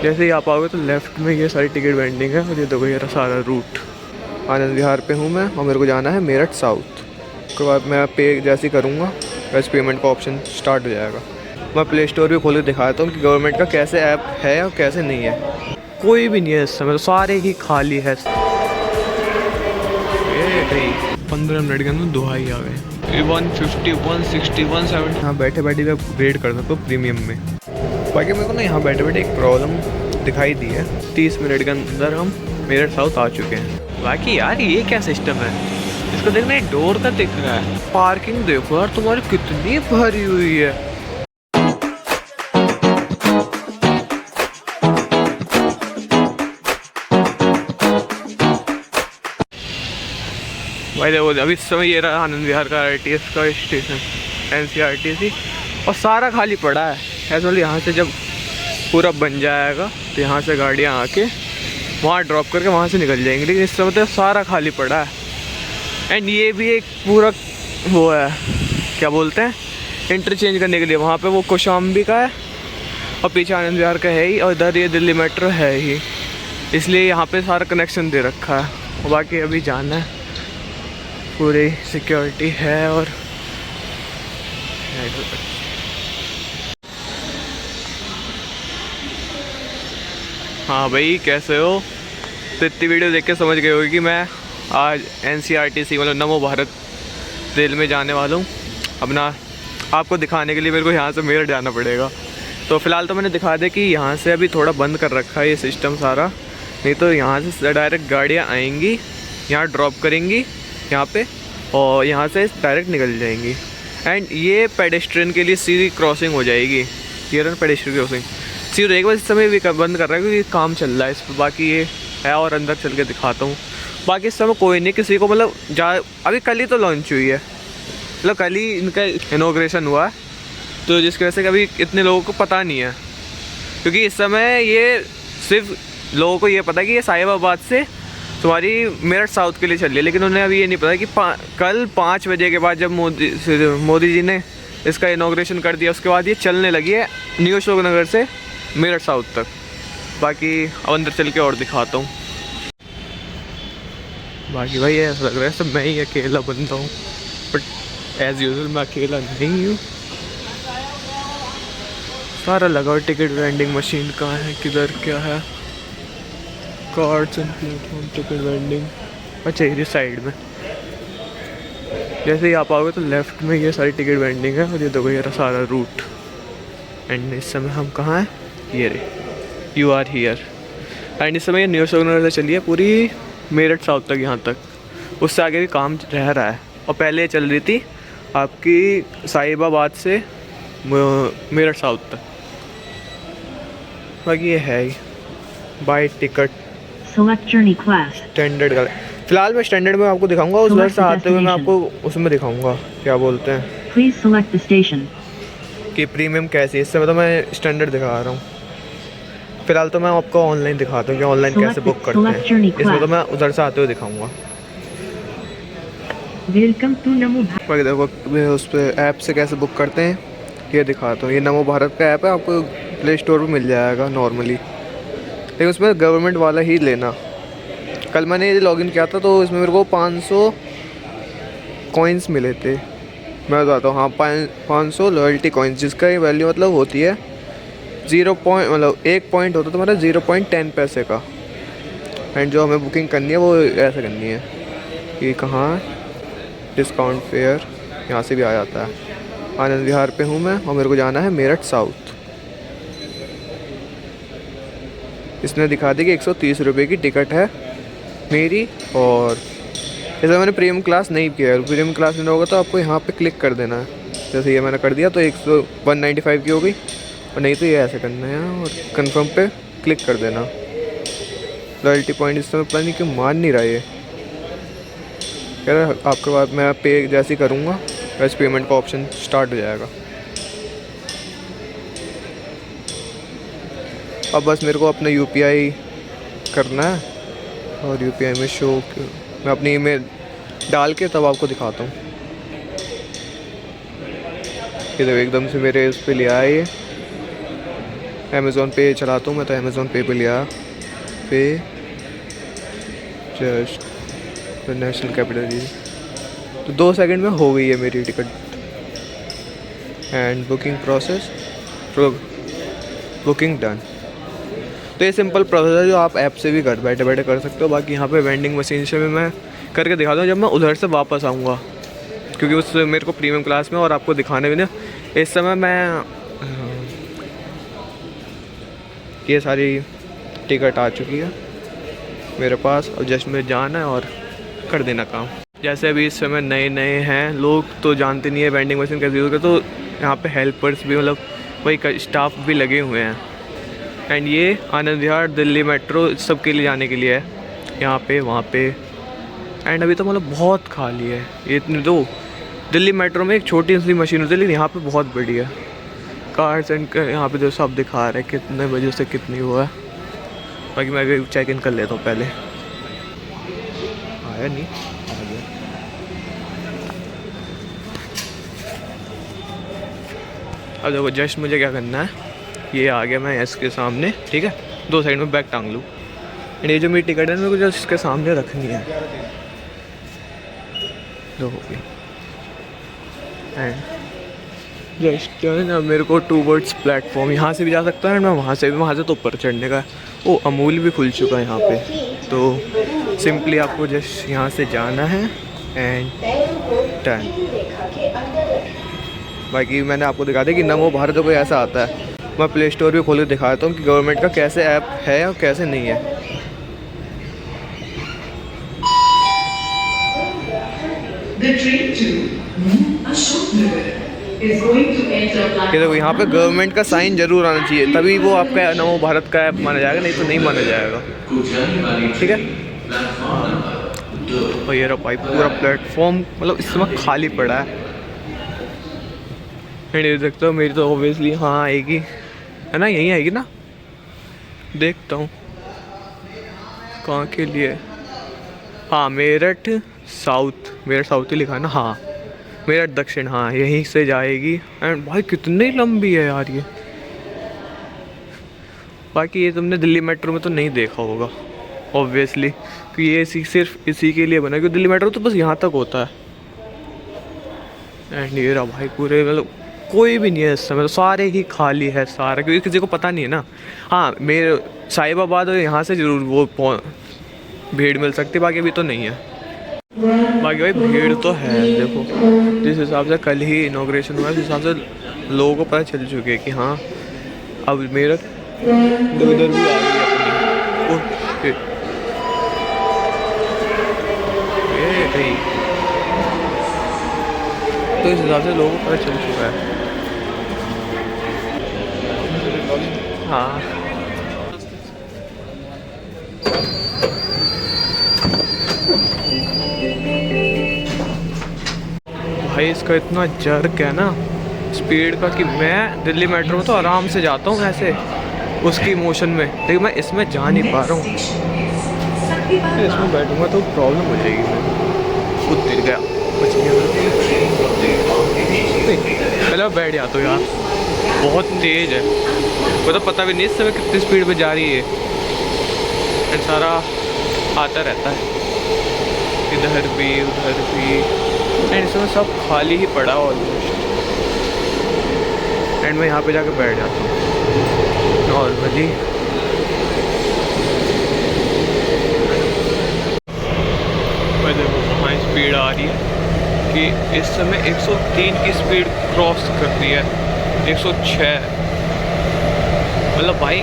जैसे ही आप आओगे तो लेफ्ट में ये सारी टिकट वेंडिंग है और ये देखो ये सारा रूट। आनंद विहार पे हूँ मैं और मेरे को जाना है मेरठ साउथ। उसके बाद मैं पे जैसे ही करूँगा वैसे पेमेंट का ऑप्शन स्टार्ट हो जाएगा। मैं प्ले स्टोर भी खोल के दिखाता हूँ कि गवर्नमेंट का कैसे ऐप है और कैसे नहीं है। कोई भी नहीं है इस समय, तो सारे ही खाली है। ये 15 मिनट के अंदर दुहाई आ गए। 150 160 170 यहाँ बैठे बैठे भी अपग्रेड कर सकते हो प्रीमियम में। बाकी मेरे को ना यहाँ बैठे बैठे एक प्रॉब्लम दिखाई दी है। 30 मिनट के अंदर हम मेरठ साउथ आ चुके हैं। बाकी यार ये क्या सिस्टम है, इसको देखना डोर का दिख रहा है। पार्किंग देखो यार तुम्हारी कितनी भरी हुई है। भाई देखो अभी इस समय ये रहा आनंद विहार का RTS का स्टेशन NCRTC और सारा खाली पड़ा है। ऐसा यहाँ से जब पूरा बन जाएगा तो यहाँ से गाड़ियाँ आके वहाँ ड्रॉप करके वहाँ से निकल जाएंगी, लेकिन इस समय तो सारा खाली पड़ा है। एंड ये भी एक पूरा वो है, क्या बोलते हैं, इंटरचेंज करने के लिए। वहाँ पे वो कौशाम्बी का है और पीछे आनंद विहार का है ही, और इधर ये दिल्ली मेट्रो है ही, इसलिए यहाँ पे सारा कनेक्शन दे रखा है। और बाकी अभी जाना है, पूरी सिक्योरिटी है। और हाँ भाई कैसे हो? तो इतनी वीडियो देख के समझ गए होगी कि मैं आज NCRTC मतलब नमो भारत रेल में जाने वाला हूँ। अपना आपको दिखाने के लिए मेरे को यहाँ से मेरठ जाना पड़ेगा। तो फ़िलहाल तो मैंने दिखा दिया कि यहाँ से अभी थोड़ा बंद कर रखा है ये सिस्टम सारा, नहीं तो यहाँ से डायरेक्ट गाड़ियाँ आएंगी, यहाँ ड्रॉप करेंगी यहाँ पे और यहाँ से डायरेक्ट निकल जाएंगी। एंड ये पेडेस्ट्रियन के लिए सीधी क्रॉसिंग हो जाएगी। ये रन पेडेस्ट्रियन क्रॉसिंग सीधे रहेगी, बस इस समय भी बंद कर रहा है क्योंकि काम चल रहा है इस पर। बाकी ये है और अंदर चल के दिखाता हूँ। बाकी इस समय कोई नहीं, किसी को मतलब अभी कल ही तो लॉन्च हुई है, मतलब कल ही इनका इनॉग्रेशन हुआ है, तो जिसकी वजह से कभी इतने लोगों को पता नहीं है। क्योंकि इस समय ये सिर्फ लोगों को ये पता है कि ये साहिबाबाद से तुम्हारी मेरठ साउथ के लिए चल रही है, लेकिन उन्हें अभी ये नहीं पता कि कल 5 बजे के बाद जब मोदी जी ने इसका इनॉग्रेशन कर दिया, उसके बाद ये चलने लगी है न्यू अशोक नगर से मेरठ साउथ तक। बाकी अब अंदर चल के और दिखाता हूँ। बाकी भाई ऐसा लग रहा है सब मैं ही अकेला बंदा हूँ, बट एज यूजुअल मैं अकेला नहीं हूँ। सारा लगा टिकट वेंडिंग मशीन कहाँ है, किधर क्या है, cards and platform ticket vending. अच्छा ये साइड में, जैसे ही आप आओगे तो लेफ्ट में ये सारी टिकट वेंडिंग है और ये देखो ये सारा रूट। एंड इस समय हम कहाँ हैं, ये रे यू आर हियर। एंड इस समय ये न्यू अशोक नगर से चली है पूरी मेरठ साउथ तक, यहाँ तक, उससे आगे भी काम रह रहा है। और पहले चल रही थी आपकी साहिबाबाद से मेरठ साउथ तक। बाकी ये है ही बाय टिकट स्टैंडर्ड का। फिलहाल मैं स्टैंडर्ड में आपको दिखाऊंगा, उस घर से आते हुए मैं आपको उसमें दिखाऊंगा क्या बोलते हैं कि प्रीमियम कैसी है। इस समय तो मैं स्टैंडर्ड दिखा रहा हूँ। फिलहाल तो मैं आपको ऑनलाइन दिखाता हूँ कि ऑनलाइन कैसे बुक करते हैं। इसमें तो मैं उधर से आते हुए दिखाऊंगा। बाकी देखो उस पर ऐप से कैसे बुक करते हैं ये दिखाता हूँ। ये नमो भारत का ऐप है, आपको प्ले स्टोर पर मिल जाएगा नॉर्मली, लेकिन उसमें गवर्नमेंट वाला ही लेना। कल मैंने ये लॉगिन किया था तो इसमें मेरे को 500 कॉइन्स मिले थे। मैं बताता हूँ, हाँ 500 लॉयल्टी कॉइन्स, जिसका ये वैल्यू मतलब होती है 0 पॉइंट, मतलब 1 पॉइंट होता है तुम्हारा 0.10 पैसे का। एंड जो हमें बुकिंग करनी है वो ऐसे करनी है कि कहाँ डिस्काउंट फेयर, यहाँ से भी आ जाता है। आनंद विहार पे हूँ मैं और मेरे को जाना है मेरठ साउथ। इसने दिखा दी कि 130 रुपये की टिकट है मेरी। और जैसे मैंने प्रीमियम क्लास नहीं किया है, प्रीमियम क्लास लेना होगा तो आपको यहाँ पे क्लिक कर देना है। जैसे ये मैंने कर दिया तो 195 की हो गई, और नहीं तो ये ऐसे करना है और कंफर्म पे क्लिक कर देना। लॉयल्टी पॉइंट इस समय पता नहीं क्यों मान नहीं रहा ये, कह रहा आपके बाद मैं पे जैसे ही करूँगा वैसे पेमेंट का ऑप्शन स्टार्ट हो जाएगा। अब बस मेरे को अपना UPI करना है और UPI में शो मैं अपनी ईमेल डाल के तब आपको दिखाता हूँ। ये देखो एकदम से मेरे उस पर ले आए ये, अमेज़ॉन पे चलाता हूँ मैं, तो अमेज़ॉन पे लिया पे जस्ट नेशनल कैपिटल जी। तो 2 सेकंड में हो गई है मेरी ticket. And booking process, booking done. तो ये सिंपल प्रोसेस है जो आप ऐप से भी घर बैठे बैठे कर सकते हो। बाकी यहाँ पे वेंडिंग मशीन से भी मैं करके दिखाता हूँ जब मैं उधर से वापस आऊँगा, क्योंकि उस मेरे को प्रीमियम क्लास में और आपको दिखाने भी नहीं। इस समय मैं ये सारी टिकट आ चुकी है मेरे पास, और जस्ट में जाना है और कर देना काम। जैसे अभी इस समय नए नए हैं लोग तो जानते नहीं है वेंडिंग मशीन कैसे यूज़ करते, तो यहाँ पे हेल्पर्स भी मतलब वही स्टाफ भी लगे हुए हैं। एंड ये आनंद विहार, दिल्ली मेट्रो सब के लिए जाने के लिए है, यहाँ पे वहाँ पे। एंड अभी तो मतलब बहुत खाली है ये इतनी। तो दिल्ली मेट्रो में एक छोटी सी मशीन होती है, लेकिन यहाँ पे बहुत बड़ी है कार्स एंड यहाँ पे जो सब दिखा रहे हैं कितने बजे से कितनी हुआ है। बाकी मैं अभी चेक इन कर लेता हूँ पहले। आया नहीं, आ गया। अब देखो जस्ट मुझे क्या करना है, ये आ गया मैं इसके सामने, ठीक है। 2 साइड में बैग टांग लूँ। एंड ये जो मेरी टिकट है मेरे को जस्ट इसके सामने रखनी है, दो हो गई। एंड जस्ट ना मेरे को टूवर्ड्स प्लेटफॉर्म यहाँ से भी जा सकता है, मैं वहाँ से भी, वहाँ से तो ऊपर चढ़ने का है। ओ अमूल भी खुल चुका है यहाँ पे, तो सिंपली आपको जस्ट यहाँ से जाना है एंड डन। बाकी मैंने आपको दिखा दिया कि नमो भारत कोई ऐसा आता है। मैं प्ले स्टोर भी खोल के दिखाता हूँ कि गवर्नमेंट का कैसे ऐप है और कैसे नहीं है। ये देखो यहाँ पे गवर्नमेंट का साइन जरूर आना चाहिए, तभी वो आपका नमो भारत का ऐप माना जाएगा, नहीं तो नहीं माना जाएगा, ठीक है। और ये रहा भाई पूरा प्लेटफॉर्म, मतलब इस समय खाली पड़ा है। देख सकते हो मेरी तो ऑब्वियसली हाँ आएगी, है ना, यहीं आएगी ना। देखता हूँ कहाँ के लिए। हाँ मेरठ साउथ, मेरठ साउथ ही लिखा है ना। हाँ मेरठ दक्षिण, हाँ यहीं से जाएगी। एंड भाई कितनी लंबी है यार ये। बाकी ये तुमने दिल्ली मेट्रो में तो नहीं देखा होगा ऑब्वियसली, कि ये सिर्फ इसी के लिए बना, क्योंकि दिल्ली मेट्रो तो बस यहाँ तक होता है। एंड ये रहा भाई पूरे, मतलब कोई भी नहीं है इस समय, तो सारे ही खाली है सारा, क्योंकि किसी को पता नहीं है ना। हाँ मेरे साहिबाबाद और यहाँ से ज़रूर वो भीड़ मिल सकती है, बाकी अभी तो नहीं है। बाकी भाई भीड़ तो है, देखो जिस हिसाब से कल ही इनॉग्रेशन हुआ है, उस हिसाब से लोगों को पता चल चुके हैं कि हाँ अब मेरा इधर भी आ गई अपनी। तो इस हिसाब से लोगों को पता चल चुका है। हाँ भाई इसका इतना जर्क है ना स्पीड का, कि मैं दिल्ली मेट्रो में तो आराम से जाता हूँ ऐसे उसकी मोशन में, लेकिन मैं इसमें जा नहीं पा रहा हूँ। इसमें बैठूंगा तो प्रॉब्लम हो जाएगी। मैं खुद गिर गया, कुछ पहले मैं बैठ जाता हूँ यार, बहुत तेज़ है, वो तो पता भी नहीं इस समय कितनी स्पीड में जा रही है। एंड सारा आता रहता है इधर भी उधर भी, एंड इसमें सब खाली ही पड़ा ऑलमोस्ट। एंड मैं यहाँ पे जाकर बैठ जाता हूँ नॉर्मली। देखो वहाँ स्पीड आ रही है कि इस समय 103 की स्पीड क्रॉस कर दी है, 106। मतलब भाई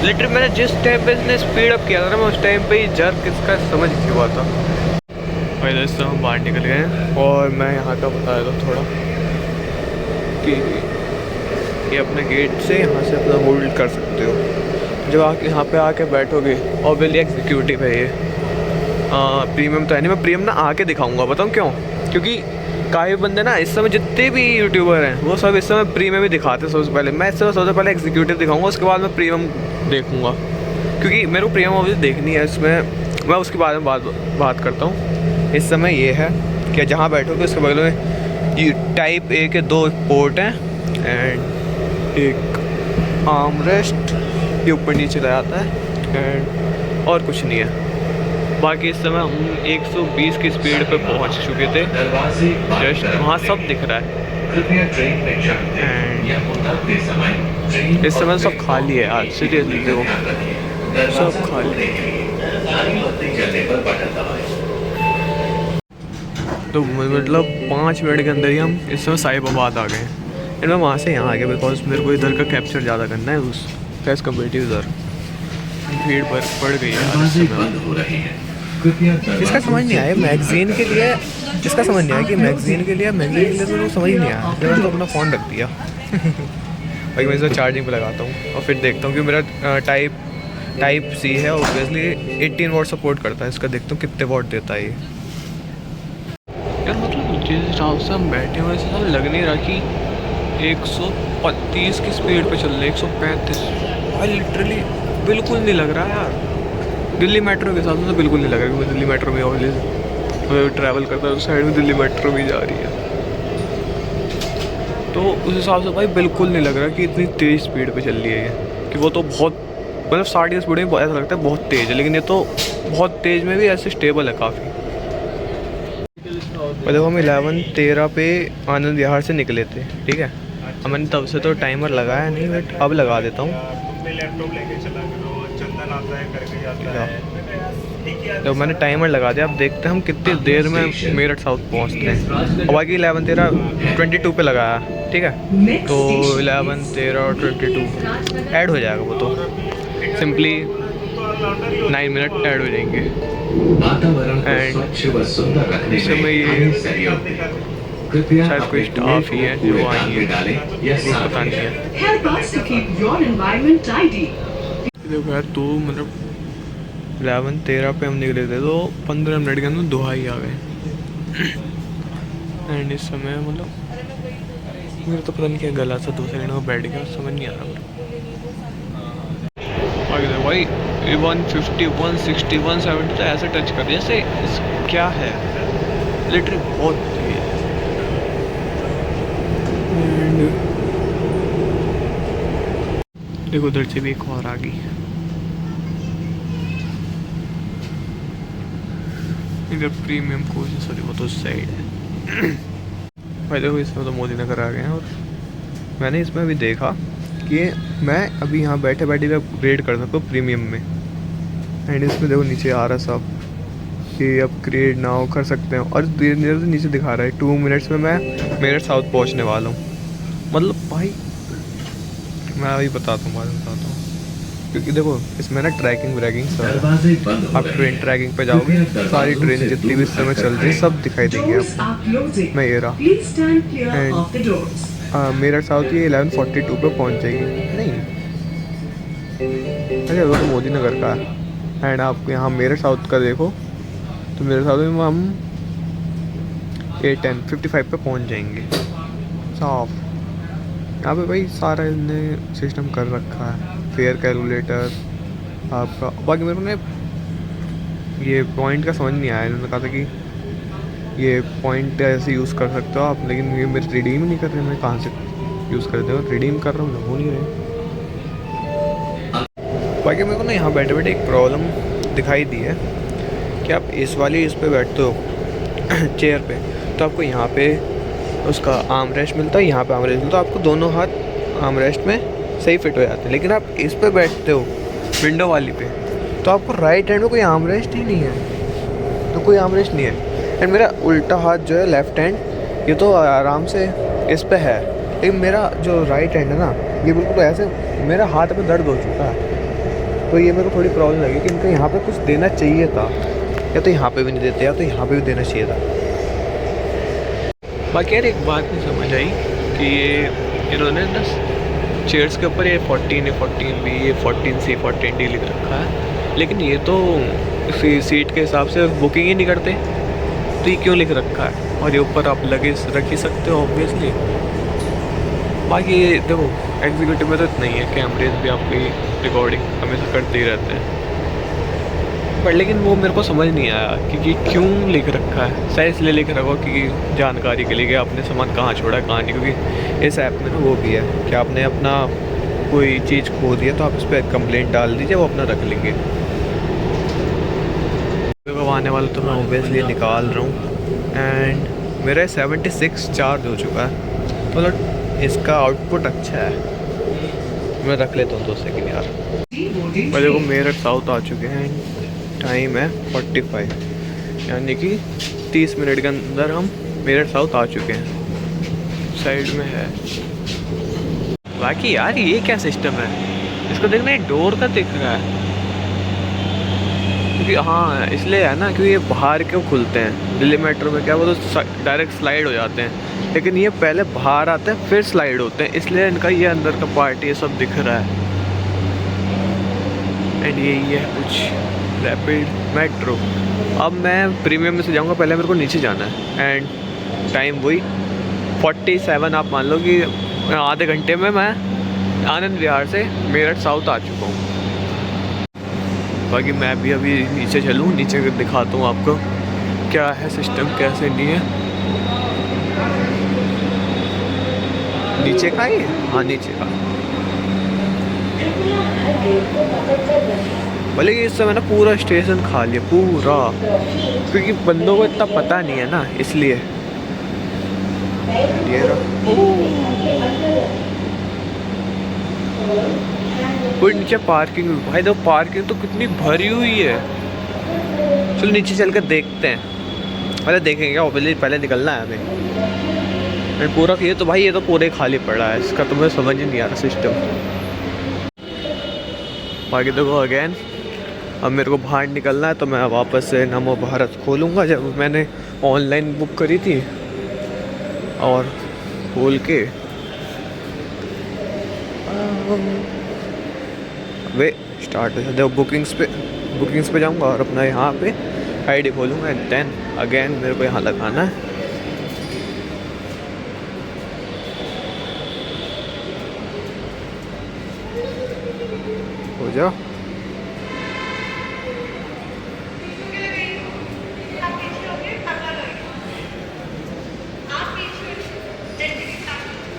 लिटरली मैंने जिस टाइम पे इसने स्पीड अप किया था ना, मैं उस टाइम पे ही जर्क इसका समझ नहीं हुआ था। पहले इससे हम बाहर निकल गए हैं, और मैं यहाँ का बताया था थोड़ा कि ये अपने गेट से यहाँ से अपना होल्ड कर सकते हो। जब आके यहाँ पे आके बैठोगे, ऑब्वियसली एग्जीक्यूटिव है ये, प्रीमियम तो है नहीं। मैं प्रीमियम ना आके दिखाऊंगा, बताऊँ क्यों? क्योंकि काफ़ी बंदे ना इस समय जितने भी यूट्यूबर हैं वो सब इस समय प्रीमियम ही दिखाते हैं सबसे पहले। मैं इस समय सबसे पहले एग्जीक्यूटिव दिखाऊंगा, उसके बाद मैं प्रीमियम देखूंगा, क्योंकि मेरे को प्रीमियम ऑब्वियसली देखनी है। इसमें मैं उसके बारे में बात करता हूँ। इस समय ये है कि जहाँ बैठोगे उसके बगल में ये टाइप ए के 2 पोर्ट हैं, एंड एक आर्मरेस्ट ये ऊपर नीचे ले आता है एंड और कुछ नहीं है। बाकी इस समय हम 120 की स्पीड पे पहुंच चुके थे। जस्ट वहाँ सब दिख रहा है एंड इस समय सब खाली है आज सीरियसली, देखो सब खाली। तो मतलब 5 मिनट के अंदर ही हम इस समय साहिबाबाद आ गए एंड मैं वहाँ से यहाँ आ गया बिकॉज मेरे को इधर का कैप्चर ज़्यादा करना है उस एज़ कम्पेरेटिव उधर भीड़ बढ़ गई है। इसका समझ नहीं आया मैगज़ीन के लिए, इसका समझ नहीं आया कि मैगज़ीन के लिए तो समझ नहीं आया, फिर मैंने तो अपना फ़ोन रख दिया। भाई मैं इसको चार्जिंग पे लगाता हूँ और फिर देखता हूँ कि मेरा टाइप सी है ऑब्वियसली 18 वॉट सपोर्ट करता है, इसका देखता हूँ कितने वॉट देता है ये। यार मतलब जिस हिसाब से हम बैठे हुए से लग नहीं रहा कि 135 की स्पीड पे चल रहे, 135 भाई लिटरली बिल्कुल नहीं लग रहा यार। दिल्ली मेट्रो के साथ तो बिल्कुल नहीं लग रहा कि मैं दिल्ली मेट्रो में ऑलवेज ट्रैवल करता हूँ, उस साइड में दिल्ली मेट्रो भी जा रही है, तो उस हिसाब से भाई बिल्कुल नहीं लग रहा कि इतनी तेज़ स्पीड पे चल रही है ये, कि वो तो बहुत मतलब 60 की स्पीड में ऐसा लगता है बहुत तेज़ है, लेकिन ये तो बहुत तेज़ में भी ऐसे स्टेबल है काफ़ी। देखो हम 11:13 पे आनंद विहार से निकले थे, ठीक है। अब मैंने तब से तो टाइमर लगाया नहीं, बट अब लगा देता हूँ। तो मैंने टाइमर लगा दिया, अब देखते हैं हम कितनी देर में मेरठ साउथ पहुँचते हैं। और बाकी 11:13 22 पे लगाया, ठीक है। तो 11:13 और 22 ऐड हो जाएगा, वो तो सिंपली 9 मिनट ऐड हो जाएंगे। एंड इस समय ये शायद कोई स्टाफ ही है जो आई है, पता नहीं है। देखो यार तो मतलब 11:13 पे हम निकले थे तो 15 मिनट के अंदर दुहाई आ गए। एंड इस समय मतलब मेरा तो पता नहीं क्या गला सा दूसरे में बैठ गया, समझ नहीं आ रहा मेरा। आगे देखो भाई 150 160 170 तो ऐसे टच कर दिया जैसे क्या है, लिटरली बहुत तेज। देखो उधर से भी एक और आ गई, इधर प्रीमियम कोच, सॉरी वो तो साइड है। भाई देखो इसमें तो मोदी नगर आ गए हैं, और मैंने इसमें भी देखा कि मैं अभी यहाँ बैठे बैठे भी अपग्रेड कर सकता हूँ प्रीमियम में। एंड इसमें देखो नीचे आ रहा सब कि अपग्रेड नाउ कर सकते हैं, और धीरे धीरे से नीचे दिखा रहा है 2 मिनट्स में मैं मेरठ साउथ पहुँचने वाला हूँ। मतलब भाई मैं अभी बताता हूँ, बाद में बताता हूँ, क्योंकि देखो इसमें ना ट्रैकिंग व्रैकिंग सब, आप ट्रेन ट्रैकिंग पे जाओगे सारी ट्रेन जितनी भी इस समय चल रही है सब दिखाई देंगी आपको। मैं ये रहा एंड मेरठ साउथ ये 11:42 पे पहुंच जाएगी। नहीं अरे वो तो मोदी नगर का है। एंड आप यहाँ मेरठ साउथ का देखो तो मेरठ साउथ में हम 8:55 पे पहुंच जाएंगे साफ। यहाँ पे भाई सारा इनने सिस्टम कर रखा है, फेयर कैलकुलेटर आपका। बाकी मेरे को ना ये पॉइंट का समझ नहीं आया, इन्होंने कहा था कि ये पॉइंट ऐसे यूज़ कर सकते हो आप, लेकिन ये मेरे रिडीम नहीं कर रहे, मैं कहाँ से यूज़ करते हो, रिडीम कर रहा हूँ हो नहीं रहे। बाकी मेरे को ना यहाँ बैठे बैठे एक प्रॉब्लम दिखाई दी है कि आप इस पे बैठते हो चेयर पे, तो आपको यहाँ पे उसका आर्म रेस्ट मिलता है, यहाँ पे आर्म रेस्ट मिलता है, आपको दोनों हाथ आर्म रेस्ट में सही फिट हो जाते हैं। लेकिन आप इस पे बैठते हो विंडो वाली पे, तो आपको राइट हैंड में कोई आर्म रेस्ट ही नहीं है, तो कोई आर्म रेस्ट नहीं है। एंड मेरा उल्टा हाथ जो है लेफ़्ट हैंड, ये तो आराम से इस पे है, लेकिन मेरा जो राइट हैंड है ना ये बिल्कुल ऐसे मेरा हाथ में दर्द हो चुका है। तो ये मेरे को थोड़ी प्रॉब्लम लगी कि इनको यहाँ पे कुछ देना चाहिए था, या तो यहाँ पे भी नहीं देते या तो यहाँ पे भी देना चाहिए था। बाकी यार एक बात नहीं समझ आई कि ये इन्होंने ना चेयर्स के ऊपर ये 14 भी, ये 14C 14D लिख रखा है, लेकिन ये तो सीट के हिसाब से बुकिंग ही नहीं करते, तो ये क्यों लिख रखा है? और ये ऊपर आप लगेज रख ही सकते हो ऑब्वियसली। बाकी देखो एग्जीक्यूटिव में तो इतना ही है, कैमरेज भी आपकी रिकॉर्डिंग हमेशा करते ही रहते हैं, पर लेकिन वो मेरे को समझ नहीं आया कि क्यों लिख रखा है। शायद इसलिए लिख रखा हो कि जानकारी के लिए कि आपने सामान कहाँ छोड़ा है कहाँ नहीं, क्योंकि इस ऐप में ना वो भी है कि आपने अपना कोई चीज़ खो दी है तो आप इस पर कंप्लेंट डाल दीजिए, वो अपना रख लेंगे। तो आने वाला तो मैं ओबियसली निकाल रहा हूँ एंड मेरा 76 चार्ज हो चुका है, तो मतलब इसका आउटपुट अच्छा है। मैं रख लेता हूँ 2 सेकेंड यार। और देखो मेरठ साउथ आ चुके हैं, टाइम है 45, यानी कि 30 मिनट के अंदर हम मेरठ साउथ आ चुके हैं। साइड में है बाकी यार ये क्या सिस्टम है, इसको देखना एक डोर का दिख रहा है, क्योंकि हाँ इसलिए है ना, क्योंकि ये बाहर क्यों खुलते हैं दिल्ली मेट्रो में, क्या वो तो डायरेक्ट स्लाइड हो जाते हैं, लेकिन ये पहले बाहर आते हैं फिर स्लाइड होते हैं, इसलिए इनका ये अंदर का पार्ट ये सब दिख रहा है। एंड यही है कुछ रैपिड मेट्रो। अब मैं प्रीमियम में से जाऊँगा, पहले मेरे को नीचे जाना है एंड टाइम वही 47, आप मान लो कि आधे घंटे में मैं आनंद विहार से मेरठ साउथ आ चुका हूँ। बाकी मैं भी अभी नीचे चलूँ, नीचे दिखाता हूँ आपको क्या है सिस्टम, कैसे नहीं है। नीचे का ही, हाँ नीचे का। भले कि इस समय ना पूरा स्टेशन खाली है पूरा, क्योंकि बंदों को इतना पता नहीं है ना, इसलिए। ये कोई नीचे पार्किंग, भाई देखो पार्किंग तो कितनी भरी हुई है। चलो नीचे चल कर देखते हैं, पहले देखेंगे क्या, पहले निकलना है हमें। पूरा ये तो भाई ये तो पूरे खाली पड़ा है, इसका तो मुझे समझ ही नहीं आ रहा सिस्टम। बाकी देखो अगेन अब मेरे को बाहर निकलना है, तो मैं वापस से नमो भारत खोलूँगा जब मैंने ऑनलाइन बुक करी थी, और खोल के वे स्टार्ट हो जाते। बुकिंग्स पे जाऊँगा और अपना यहाँ पे आईडी खोलूँगा एंड देन अगेन मेरे को यहाँ लगाना है। हो जाओ।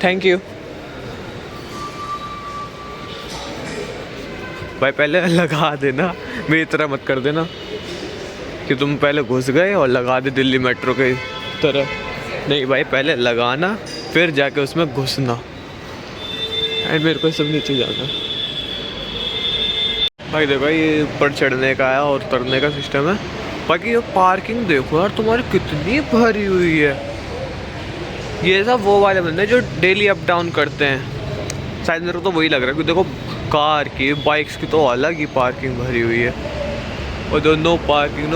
थैंक यू भाई, पहले लगा देना, मेरी तरह मत कर देना कि तुम पहले घुस गए और लगा दे दिल्ली मेट्रो के तरह। नहीं भाई, पहले लगाना फिर जाके उसमें घुसना। एंड मेरे को सब नीचे जाना भाई। देखो ये ऊपर चढ़ने का है और उतरने का सिस्टम है। बाकी ये पार्किंग देखो यार तुम्हारी कितनी भरी हुई है। ये सब वो वाले बंदे जो डेली अप डाउन करते हैं, शायद मेरे को तो वही लग रहा है। क्योंकि देखो कार की, बाइक्स की तो अलग ही पार्किंग भरी हुई है, और जो नो पार्किंग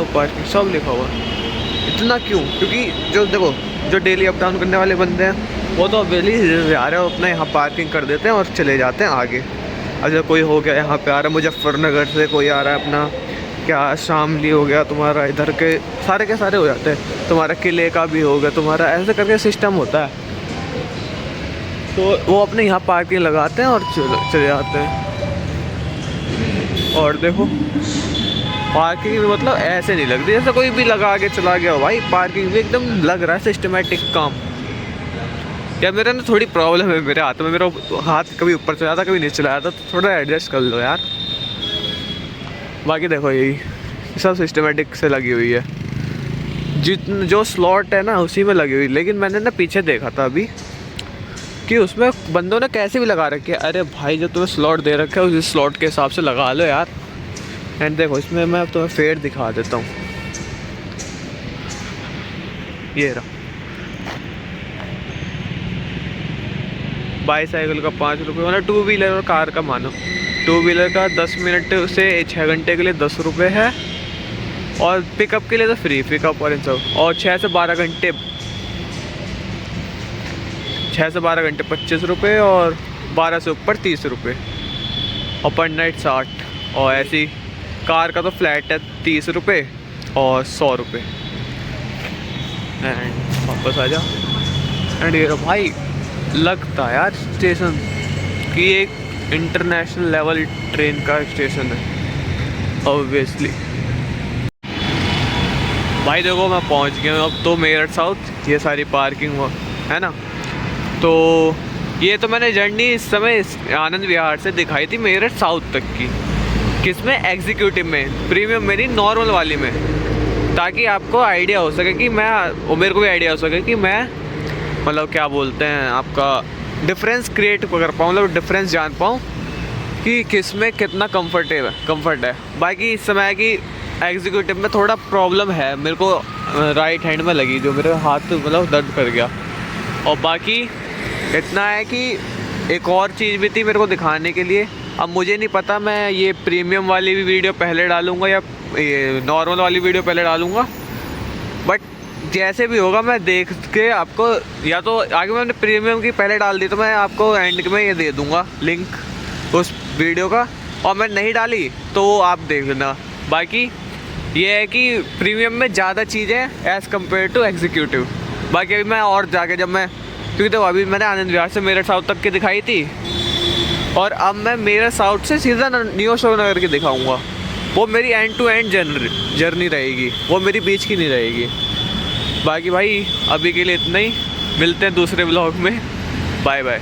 सब लिखा हुआ है। इतना क्यों? क्योंकि जो देखो जो डेली अप डाउन करने वाले बंदे हैं वो तो डेली आ रहे हैं, अपना यहाँ पार्किंग कर देते हैं और चले जाते हैं आगे। अच्छा कोई हो गया यहाँ पे आ रहा है मुजफ्फरनगर से, कोई आ रहा है अपना क्या शामली हो गया तुम्हारा, इधर के सारे हो जाते हैं, तुम्हारा किले का भी हो गया तुम्हारा, ऐसे करके सिस्टम होता है। तो वो अपने यहाँ पार्किंग लगाते हैं और चले जाते हैं। और देखो पार्किंग भी मतलब ऐसे नहीं लगती जैसे कोई भी लगा के चला गया हो भाई, पार्किंग भी एकदम लग रहा है सिस्टमेटिक काम। यार मेरा ना थोड़ी प्रॉब्लम है मेरे हाथ में, मेरा हाथ कभी ऊपर चला जाता कभी नीचे चला जाता, तो थोड़ा एडजस्ट कर लो यार। बाकी देखो यही सब सिस्टमेटिक से लगी हुई है, जो स्लॉट है ना उसी में लगी हुई। लेकिन मैंने ना पीछे देखा था अभी कि उसमें बंदों ने कैसे भी लगा रखी है। अरे भाई जो तुम्हें स्लॉट दे रखा है उस स्लॉट के हिसाब से लगा लो यार। एंड देखो इसमें मैं तुम्हें फेयर दिखा देता हूँ, ये रहा। बाईसाइकिल का 5 रुपये, मतलब 2 व्हीलर और कार का मानो 2 व्हीलर का 10 मिनट से 6 घंटे के लिए 10 रुपये है, और पिकअप के लिए तो फ्री पिकअप और इन सब। और 6 से 12 घंटे 25 रुपये, और 12 से ऊपर 30 रुपये, और पर नाइट 60। और ऐसी कार का तो फ्लैट है 30 रुपये और 100 रुपये। एंड वापस आ जा। एंड ये भाई लगता है यार स्टेशन कि एक इंटरनेशनल लेवल ट्रेन का स्टेशन है ऑब्वियसली। भाई देखो मैं पहुंच गया हूँ अब तो मेरठ साउथ। ये सारी पार्किंग है ना, तो ये तो मैंने जर्नी इस समय आनंद विहार से दिखाई थी मेरठ साउथ तक की, किसमें एग्जीक्यूटिव में, प्रीमियम मेरी नॉर्मल वाली में, ताकि आपको आइडिया हो सके कि मैं, और मेरे को भी आइडिया हो सके कि मैं मतलब क्या बोलते हैं आपका डिफरेंस क्रिएट कर पाऊँ, मतलब डिफरेंस जान पाऊँ कि किस में कितना कंफर्ट है। बाकी इस समय की एग्जीक्यूटिव में थोड़ा प्रॉब्लम है मेरे को, राइट हैंड में लगी जो मेरे हाथ मतलब दर्द कर गया। और बाकी इतना है कि एक और चीज़ भी थी मेरे को दिखाने के लिए। अब मुझे नहीं पता मैं ये प्रीमियम वाली भी वीडियो पहले डालूँगा या ये नॉर्मल वाली वीडियो पहले डालूँगा, बट जैसे भी होगा मैं देख के आपको, या तो आगे मैंने प्रीमियम की पहले डाल दी तो मैं आपको एंड में ये दे दूँगा लिंक उस वीडियो का, और मैं नहीं डाली तो आप देख लेना। बाकी ये है कि प्रीमियम में ज़्यादा चीज़ें एज़ कम्पेयर टू एग्जीक्यूटिव। बाकी अभी मैं और जाके जब मैं, क्योंकि तो अभी मैंने आनंद विहार से मेरठ साउथ तक की दिखाई थी, और अब मैं मेरठ साउथ से सीधा न्यू अशोक नगर की दिखाऊंगा। वो मेरी एंड टू एंड जर्नी रहेगी, वो मेरी बीच की नहीं रहेगी। बाकी भाई अभी के लिए इतना ही, मिलते हैं दूसरे ब्लॉग में, बाय बाय।